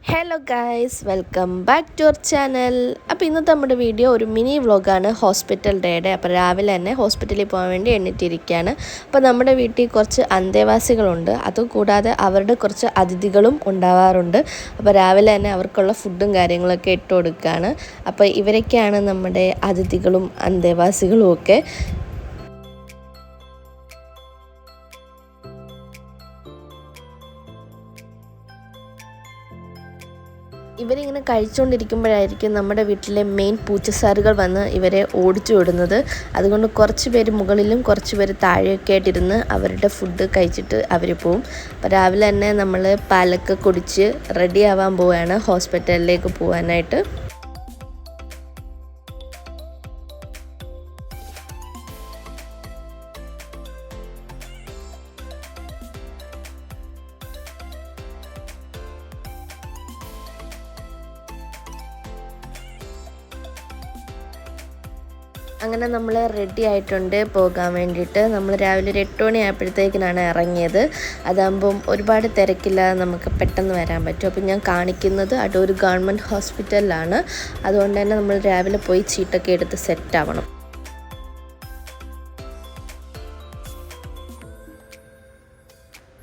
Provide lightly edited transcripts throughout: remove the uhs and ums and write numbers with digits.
Hello guys, welcome back to our channel. അപ്പോൾ ഇന്നത്തെ നമ്മുടെ വീഡിയോ ഒരു മിനി വ്ളോഗാണ് ഹോസ്പിറ്റൽ ഡേയുടെ. അപ്പോൾ രാവിലെ തന്നെ ഹോസ്പിറ്റലിൽ പോകാൻ വേണ്ടി എണ്ണിട്ടിരിക്കുകയാണ്. അപ്പോൾ നമ്മുടെ വീട്ടിൽ കുറച്ച് അന്തേവാസികളുണ്ട്, അതുകൂടാതെ അവരുടെ കുറച്ച് അതിഥികളും ഉണ്ടാവാറുണ്ട്. അപ്പോൾ രാവിലെ തന്നെ അവർക്കുള്ള ഫുഡും കാര്യങ്ങളൊക്കെ ഇട്ട് കൊടുക്കുകയാണ്. അപ്പോൾ ഇവരൊക്കെയാണ് നമ്മുടെ അതിഥികളും അന്തേവാസികളും ഒക്കെ. ഇവരിങ്ങനെ കഴിച്ചുകൊണ്ടിരിക്കുമ്പോഴായിരിക്കും നമ്മുടെ വീട്ടിലെ മെയിൻ പൂച്ചസാറുകൾ വന്ന് ഇവരെ ഓടിച്ചു വിടുന്നത്. അതുകൊണ്ട് കുറച്ച് പേര് മുകളിലും കുറച്ച് പേര് താഴെയൊക്കെ ആയിട്ടിരുന്ന് അവരുടെ ഫുഡ് കഴിച്ചിട്ട് അവർ പോവും. അപ്പോൾ രാവിലെ തന്നെ നമ്മൾ പാലൊക്കെ കുടിച്ച് റെഡി ആവാൻ പോവുകയാണ് ഹോസ്പിറ്റലിലേക്ക് പോകാനായിട്ട്. അങ്ങനെ നമ്മൾ റെഡി ആയിട്ടുണ്ട് പോകാൻ വേണ്ടിയിട്ട്. നമ്മൾ രാവിലെ ഒരു 8 മണി ആയപ്പോഴത്തേക്കിനാണ് ഇറങ്ങിയത്. അതാകുമ്പം ഒരുപാട് തിരക്കില്ലാതെ നമുക്ക് പെട്ടെന്ന് വരാൻ പറ്റും. അപ്പോൾ ഞാൻ കാണിക്കുന്നത് അടൂർ ഗവൺമെൻറ് ഹോസ്പിറ്റലിലാണ്. അതുകൊണ്ട് തന്നെ നമ്മൾ രാവിലെ പോയി ചീട്ടൊക്കെ എടുത്ത് സെറ്റ് ആവണം.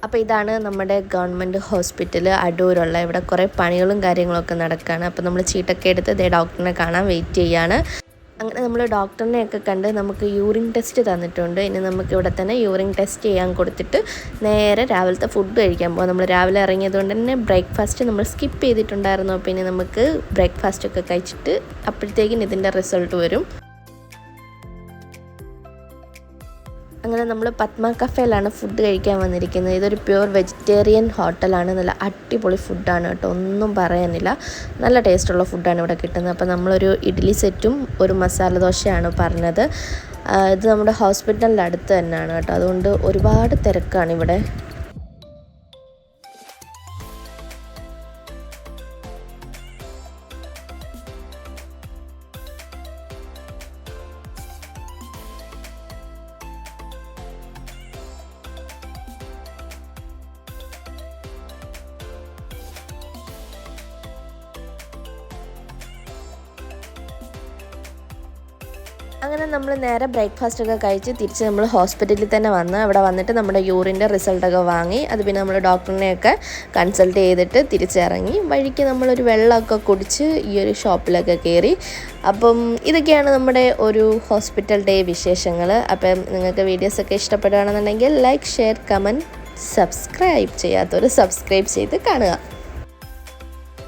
അപ്പോൾ ഇതാണ് നമ്മുടെ ഗവൺമെൻറ് ഹോസ്പിറ്റൽ അടൂരുള്ള. ഇവിടെ കുറേ പണികളും കാര്യങ്ങളൊക്കെ നടക്കുകയാണ്. അപ്പോൾ നമ്മൾ ചീട്ടൊക്കെ എടുത്ത് ഡോക്ടറിനെ കാണാൻ വെയിറ്റ് ചെയ്യാണ്. അങ്ങനെ നമ്മൾ ഡോക്ടറിനെയൊക്കെ കണ്ട് നമുക്ക് യൂറിൻ ടെസ്റ്റ് തന്നിട്ടുണ്ട്. ഇനി നമുക്ക് ഇവിടെ തന്നെ യൂറിൻ ടെസ്റ്റ് ചെയ്യാൻ കൊടുത്തിട്ട് നേരെ രാവിലത്തെ ഫുഡ് കഴിക്കാൻ പോകാം. നമ്മൾ രാവിലെ ഇറങ്ങിയതുകൊണ്ട് തന്നെ ബ്രേക്ക്ഫാസ്റ്റ് നമ്മൾ സ്കിപ്പ് ചെയ്തിട്ടുണ്ടായിരുന്നു. അപ്പോൾ ഇനി നമുക്ക് ബ്രേക്ക്ഫാസ്റ്റൊക്കെ കഴിച്ചിട്ട് അപ്പോഴത്തേക്കും ഇതിൻ്റെ റിസൾട്ട് വരും. അങ്ങനെ നമ്മൾ പത്മ കഫേയിലാണ് ഫുഡ് കഴിക്കാൻ വന്നിരിക്കുന്നത്. ഇതൊരു പ്യുവർ വെജിറ്റേറിയൻ ഹോട്ടലാണ്. നല്ല അടിപൊളി ഫുഡാണ് കേട്ടോ, ഒന്നും പറയാനില്ല. നല്ല ടേസ്റ്റുള്ള ഫുഡാണ് ഇവിടെ കിട്ടുന്നത്. അപ്പോൾ നമ്മളൊരു ഇഡ്ഡലി സെറ്റും ഒരു മസാല ദോശയാണ് പറഞ്ഞത്. ഇത് നമ്മുടെ ഹോസ്പിറ്റലിൻ്റെ അടുത്ത് തന്നെയാണ് കേട്ടോ, അതുകൊണ്ട് ഒരുപാട് തിരക്കാണ് ഇവിടെ. അങ്ങനെ നമ്മൾ നേരെ ബ്രേക്ക്ഫാസ്റ്റൊക്കെ കഴിച്ച് തിരിച്ച് നമ്മൾ ഹോസ്പിറ്റലിൽ തന്നെ വന്ന് അവിടെ വന്നിട്ട് നമ്മുടെ യൂറിൻ്റെ റിസൾട്ടൊക്കെ വാങ്ങി അത് പിന്നെ നമ്മൾ ഡോക്ടറിനെയൊക്കെ കൺസൾട്ട് ചെയ്തിട്ട് തിരിച്ചിറങ്ങി. വഴിക്ക് നമ്മളൊരു വെള്ളമൊക്കെ കുടിച്ച് ഈ ഒരു ഷോപ്പിലൊക്കെ കയറി. അപ്പം ഇതൊക്കെയാണ് നമ്മുടെ ഒരു ഹോസ്പിറ്റൽ ഡേ വിശേഷങ്ങൾ. അപ്പം നിങ്ങൾക്ക് വീഡിയോസൊക്കെ ഇഷ്ടപ്പെടുകയാണെന്നുണ്ടെങ്കിൽ ലൈക്ക്, ഷെയർ, കമൻറ്റ്, സബ്സ്ക്രൈബ് ചെയ്യാത്തവർ സബ്സ്ക്രൈബ് ചെയ്ത് കാണുക.